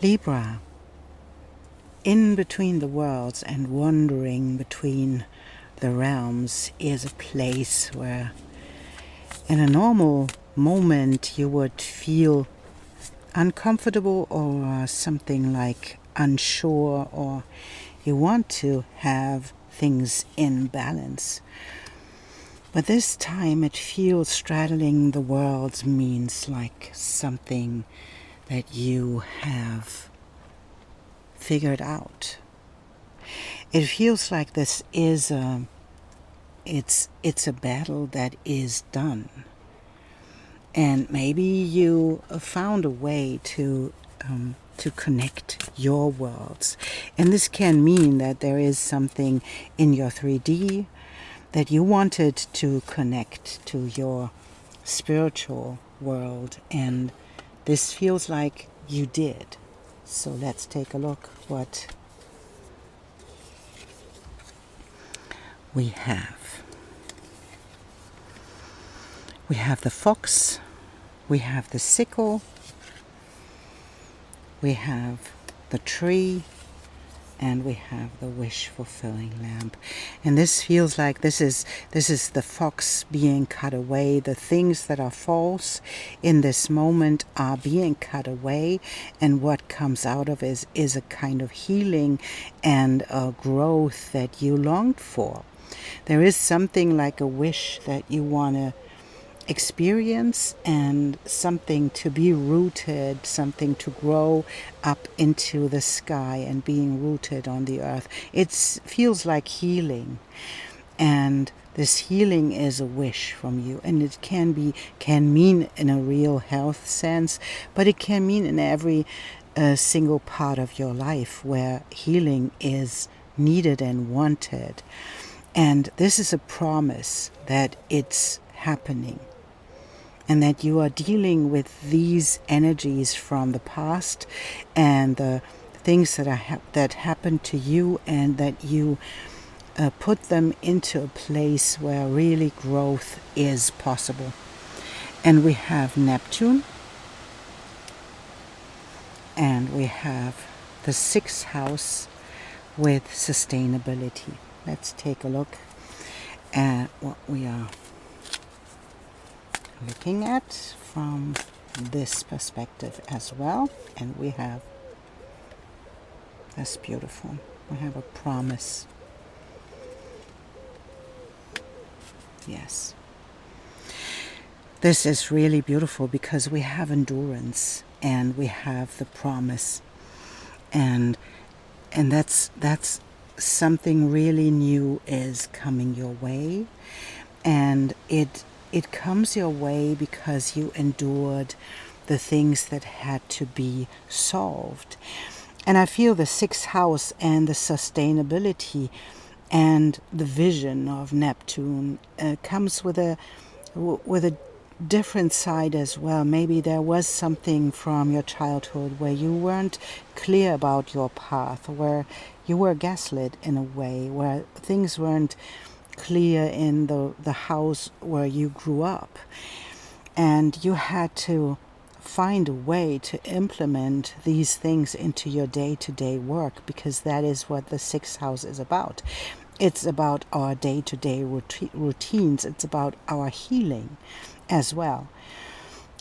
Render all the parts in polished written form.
Libra, in between the worlds and wandering between the realms is a place where in a normal moment you would feel uncomfortable or something like unsure, or you want to have things in balance. But this time it feels straddling the worlds means like something that you have figured out. It feels like this is it's a battle that is done. And maybe you found a way to connect your worlds. And this can mean that there is something in your 3D that you wanted to connect to your spiritual world, and this feels like you did. So let's take a look what we have. We have the fox, we have the sickle, we have the tree, and we have the wish-fulfilling lamp. And this feels like this is the fox being cut away. The things that are false in this moment are being cut away, and what comes out of it is a kind of healing and a growth that you longed for. There is something like a wish that you want to experience, and something to be rooted, something to grow up into the sky and being rooted on the earth. It feels like healing, and this healing is a wish from you, and it can mean in a real health sense, but it can mean in every single part of your life where healing is needed and wanted. And this is a promise that it's happening, and that you are dealing with these energies from the past and the things that happened to you, and that you put them into a place where really growth is possible. And we have Neptune, and we have the 6th house with sustainability. Let's take a look at what we are looking at from this perspective as well. And we have, that's beautiful, we have a promise. Yes, this is really beautiful because we have endurance and we have the promise, and that's something really new is coming your way, and it comes your way because you endured the things that had to be solved. And I feel the 6th house and the sustainability and the vision of Neptune comes with a different side as well. Maybe there was something from your childhood where you weren't clear about your path, where you were gaslit in a way, where things weren't clear in the house where you grew up, and you had to find a way to implement these things into your day-to-day work, because that is what the 6th house is about. It's about our day-to-day routines. It's about our healing as well.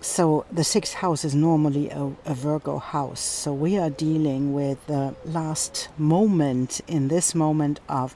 So the 6th house is normally a Virgo house. So we are dealing with the last moment, in this moment of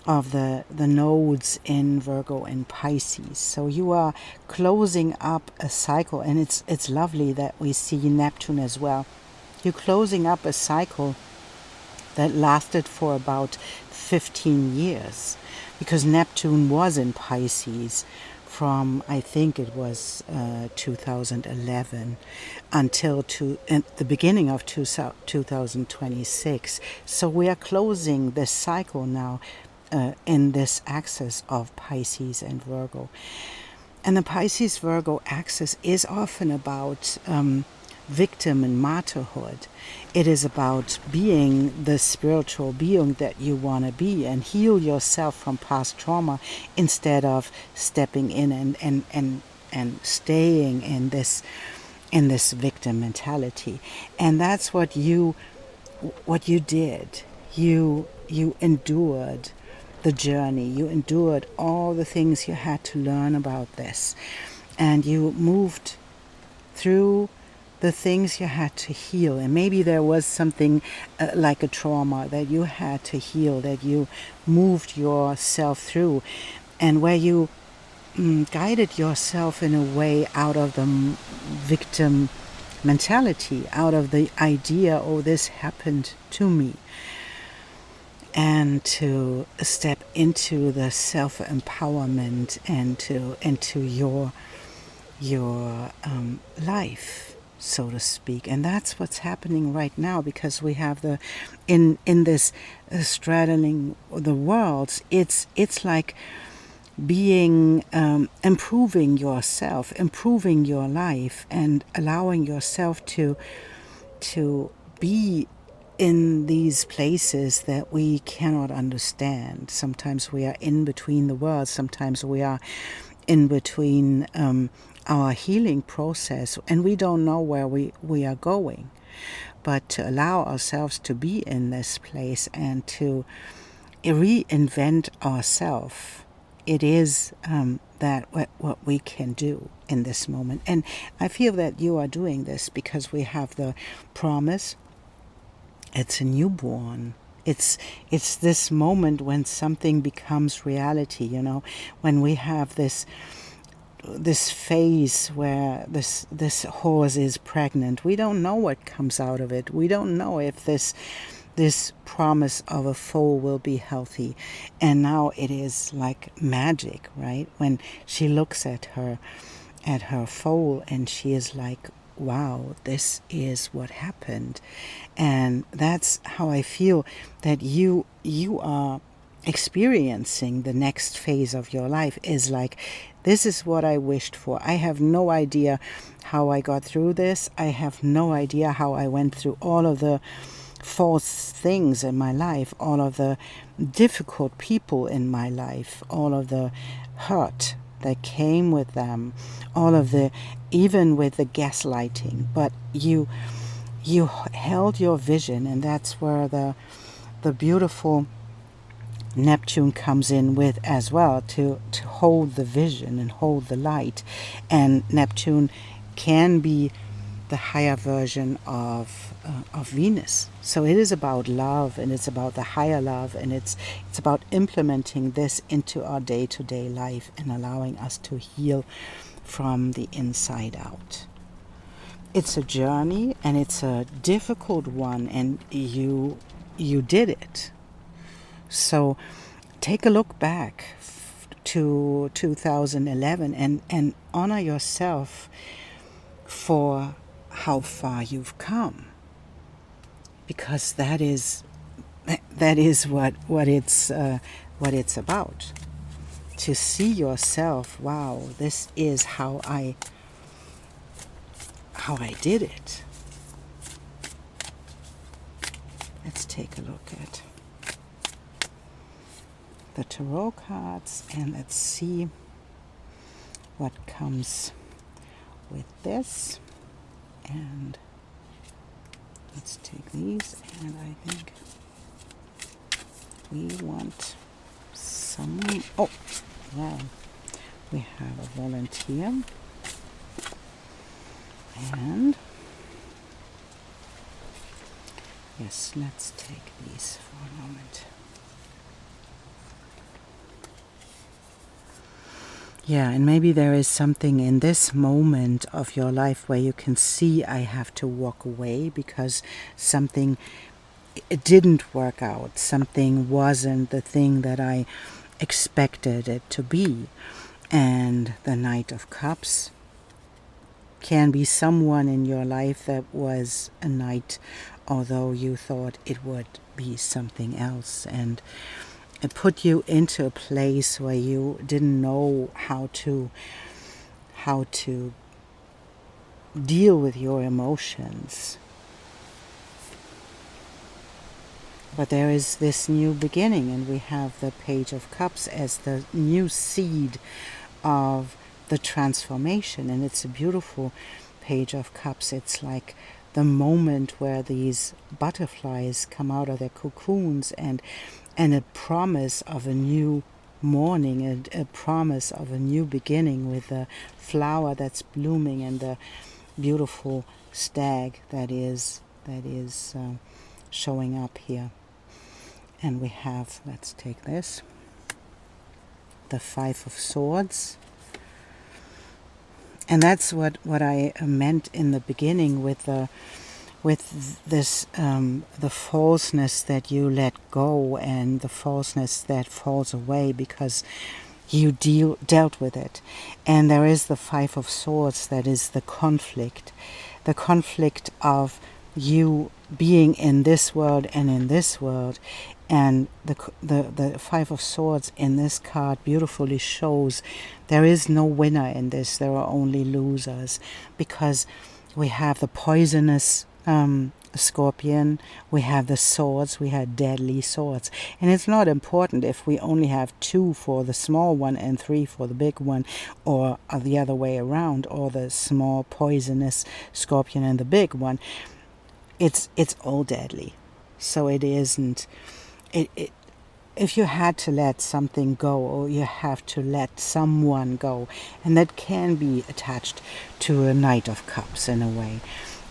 the nodes in Virgo and Pisces. So you are closing up a cycle, and it's lovely that we see Neptune as well. You're closing up a cycle that lasted for about 15 years, because Neptune was in Pisces from, I think it was 2011 until the beginning of 2026. So we are closing this cycle now in this axis of Pisces and Virgo. And the Pisces-Virgo axis is often about victim and martyrhood. It is about being the spiritual being that you want to be and heal yourself from past trauma, instead of stepping in and staying in this in this victim mentality. And that's what you did. You endured the journey. You endured all the things you had to learn about this, and you moved through the things you had to heal. And maybe there was something like a trauma that you had to heal, that you moved yourself through, and where you guided yourself in a way out of the victim mentality, out of the idea, oh, this happened to me, and to step into the self-empowerment and to into your life, so to speak. And that's what's happening right now, because we have the in this straddling the worlds. It's like being improving yourself, improving your life, and allowing yourself to be in these places that we cannot understand. Sometimes we are in between the worlds. Sometimes we are in between our healing process, and we don't know where we are going. But to allow ourselves to be in this place and to reinvent ourselves, it is that what we can do in this moment. And I feel that you are doing this because we have the promise. It's a newborn. It's this moment when something becomes reality, when we have this phase where this horse is pregnant. We don't know what comes out of it. We don't know if this promise of a foal will be healthy. And now it is like magic, right? When she looks at her foal and she is like, wow, this is what happened. And that's how I feel that you are experiencing the next phase of your life, is like, this is what I wished for. I have no idea how I got through this. I have no idea how I went through all of the false things in my life, all of the difficult people in my life, all of the hurt that came with them, all of the, even with the gaslighting. But you held your vision, and that's where the beautiful Neptune comes in with as well, to hold the vision and hold the light. And Neptune can be the higher version of Venus. So it is about love, and it's about the higher love, and it's about implementing this into our day-to-day life and allowing us to heal from the inside out. It's a journey, and it's a difficult one, and you did it. So take a look back to 2011 and honor yourself for how far you've come, because that is what it's about. To see yourself, wow, this is how I did it. Let's take a look at the tarot cards and let's see what comes with this. And let's take these, and I think we want some, oh wow, we have a volunteer, and yes, let's take these for a moment. Yeah, and maybe there is something in this moment of your life where you can see, I have to walk away because something, it didn't work out. Something wasn't the thing that I expected it to be. And the Knight of Cups can be someone in your life that was a knight, although you thought it would be something else. And it put you into a place where you didn't know how to deal with your emotions. But there is this new beginning, and we have the Page of Cups as the new seed of the transformation. And it's a beautiful Page of Cups, it's like the moment where these butterflies come out of their cocoons, and a promise of a new morning, and a promise of a new beginning, with the flower that's blooming and the beautiful stag that is showing up here. And we have, let's take this, the Five of Swords. And that's what I meant in the beginning with this the falseness that you let go, and the falseness that falls away because you dealt with it. And there is the Five of Swords, that is the conflict of you being in this world and in this world. And the Five of Swords in this card beautifully shows there is no winner in this, there are only losers, because we have the poisonous scorpion, we have the swords, we have deadly swords. And it's not important if we only have 2 for the small one and 3 for the big one, or the other way around, or the small poisonous scorpion and the big one. It's all deadly. So it isn't, if you had to let something go, or you have to let someone go, and that can be attached to a Knight of Cups in a way,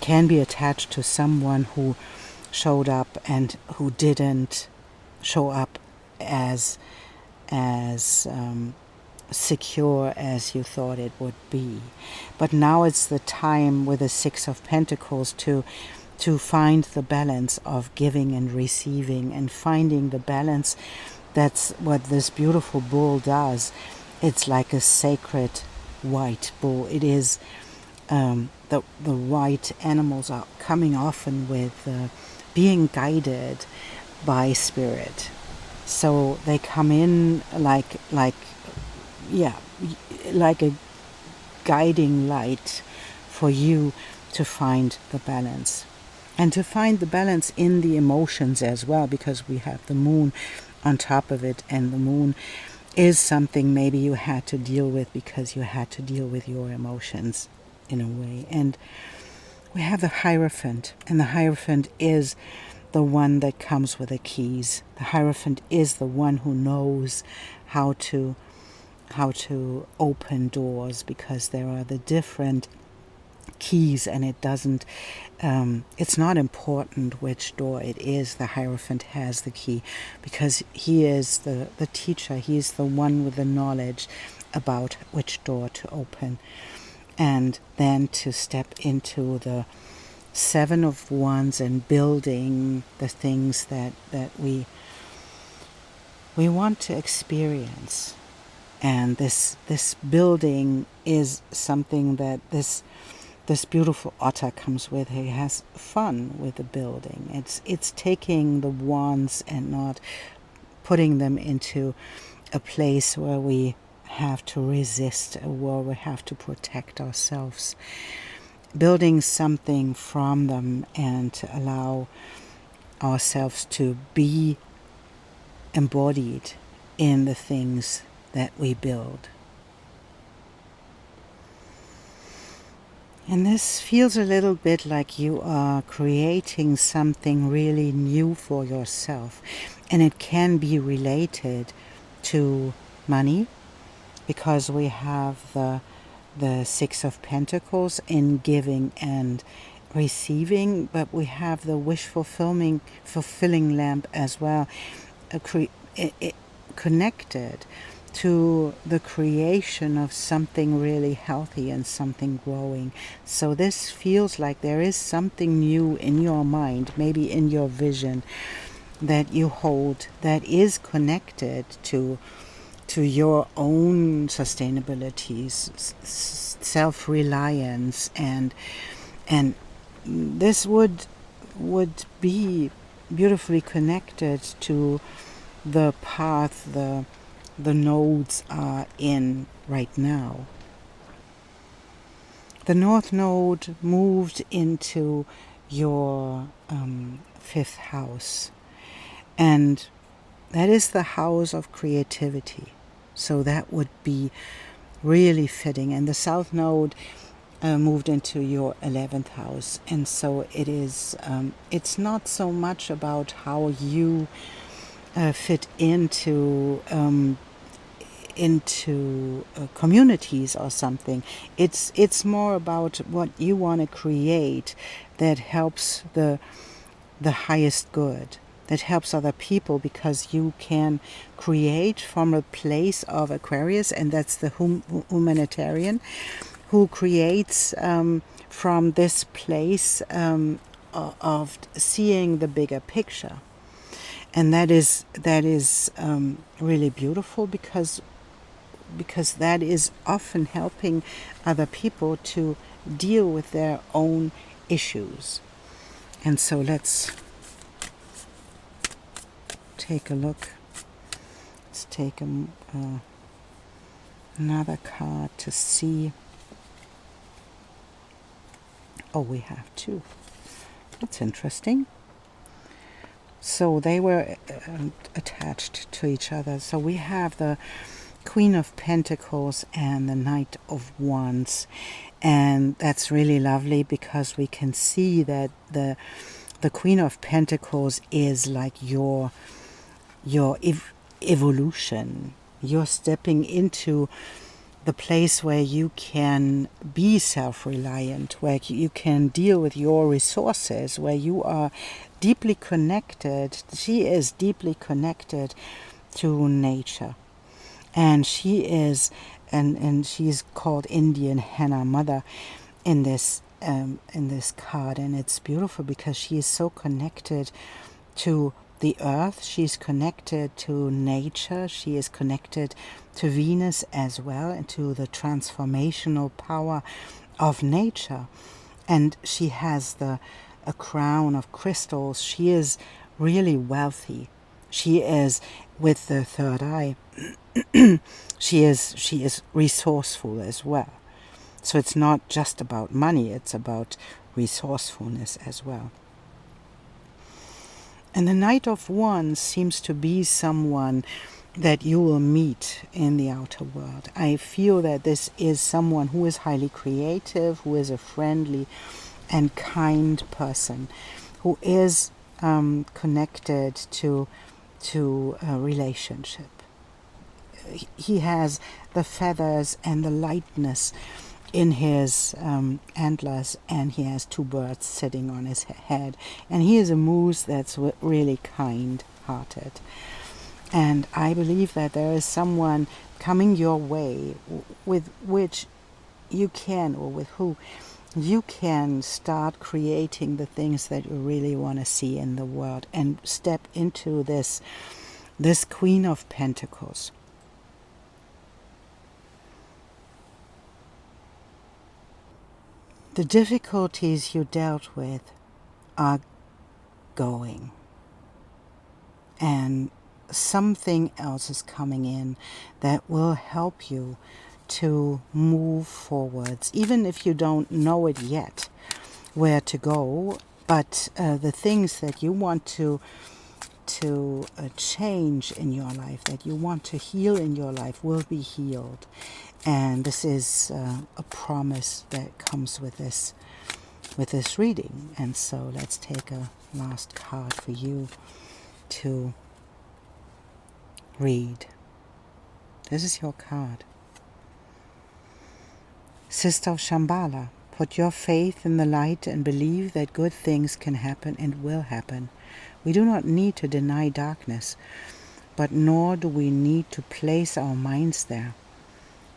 can be attached to someone who showed up and who didn't show up as secure as you thought it would be. But now it's the time with the Six of Pentacles to find the balance of giving and receiving, and finding the balance. That's what this beautiful bull does. It's like a sacred white bull. It is the white animals are coming often with being guided by spirit. So they come in like a guiding light for you to find the balance. And to find the balance in the emotions as well, because we have the moon on top of it, and the moon is something maybe you had to deal with because you had to deal with your emotions in a way. And we have the Hierophant, and the Hierophant is the one that comes with the keys. The Hierophant is the one who knows how to open doors, because there are the different keys, and it doesn't it's not important which door it is. The Hierophant has the key because he is the teacher. He is the one with the knowledge about which door to open. And then to step into the Seven of Wands and building the things that we want to experience. And this building is something that this beautiful otter comes with. He has fun with the building. It's taking the wands and not putting them into a place where we have to resist, or where we have to protect ourselves. Building something from them, and to allow ourselves to be embodied in the things that we build. And this feels a little bit like you are creating something really new for yourself. And it can be related to money, because we have the Six of Pentacles in giving and receiving, but we have the wish fulfilling lamp as well, connected to the creation of something really healthy and something growing. So this feels like there is something new in your mind, maybe in your vision, that you hold, that is connected to your own sustainability, self-reliance, and this would be beautifully connected to the path the nodes are in right now. The North Node moved into your 5th house, and that is the house of creativity. So that would be really fitting. And the South Node moved into your 11th house. And so it is, it's not so much about how you fit into communities or something. It's more about what you want to create that helps the highest good, that helps other people, because you can create from a place of Aquarius, and that's the humanitarian who creates from this place of seeing the bigger picture. And that is really beautiful, because that is often helping other people to deal with their own issues. And so let's take a look. Let's take another card to see. Oh, we have two. That's interesting. So they were attached to each other. So we have the Queen of Pentacles and the Knight of Wands, and that's really lovely, because we can see that the Queen of Pentacles is like your evolution. You're stepping into the place where you can be self-reliant, where you can deal with your resources, where you are deeply connected. She is deeply connected to nature. And she is, and she's called Indian Henna Mother in this card, and it's beautiful because she is so connected to the earth. She's connected to nature. She is connected to Venus as well, and to the transformational power of nature. And she has a crown of crystals. She is really wealthy. She is, with the third eye, she is resourceful as well. So it's not just about money, it's about resourcefulness as well. And the Knight of Wands seems to be someone that you will meet in the outer world. I feel that this is someone who is highly creative, who is a friendly and kind person, who is connected to a relationship. He has the feathers and the lightness in his antlers, and he has two birds sitting on his head, and he is a moose that's really kind-hearted. And I believe that there is someone coming your way with which you can, or with who you can start creating the things that you really want to see in the world, and step into this Queen of Pentacles. The difficulties you dealt with are going, and something else is coming in that will help you to move forwards, even if you don't know it yet where to go. But the things that you want to change in your life, that you want to heal in your life, will be healed. And this is a promise that comes with this reading. And so let's take a last card for you to read. This is your card. Sister of Shambhala, put your faith in the light and believe that good things can happen and will happen. We do not need to deny darkness, but nor do we need to place our minds there.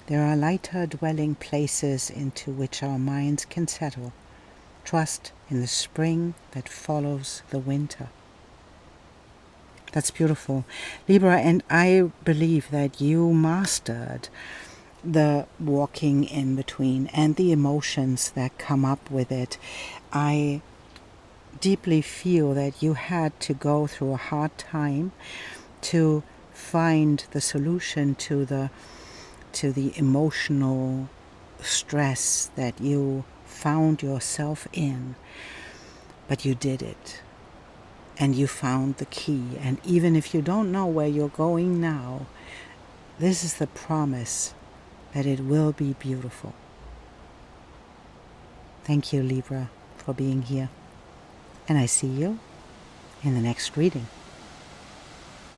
There are lighter dwelling places into which our minds can settle. Trust in the spring that follows the winter. That's beautiful, Libra, and I believe that you mastered the walking in between and the emotions that come up with it. I deeply feel that you had to go through a hard time to find the solution to the emotional stress that you found yourself in, but you did it, and you found the key. And even if you don't know where you're going now, this is the promise that it will be beautiful. Thank you, Libra, for being here. And I see you in the next reading.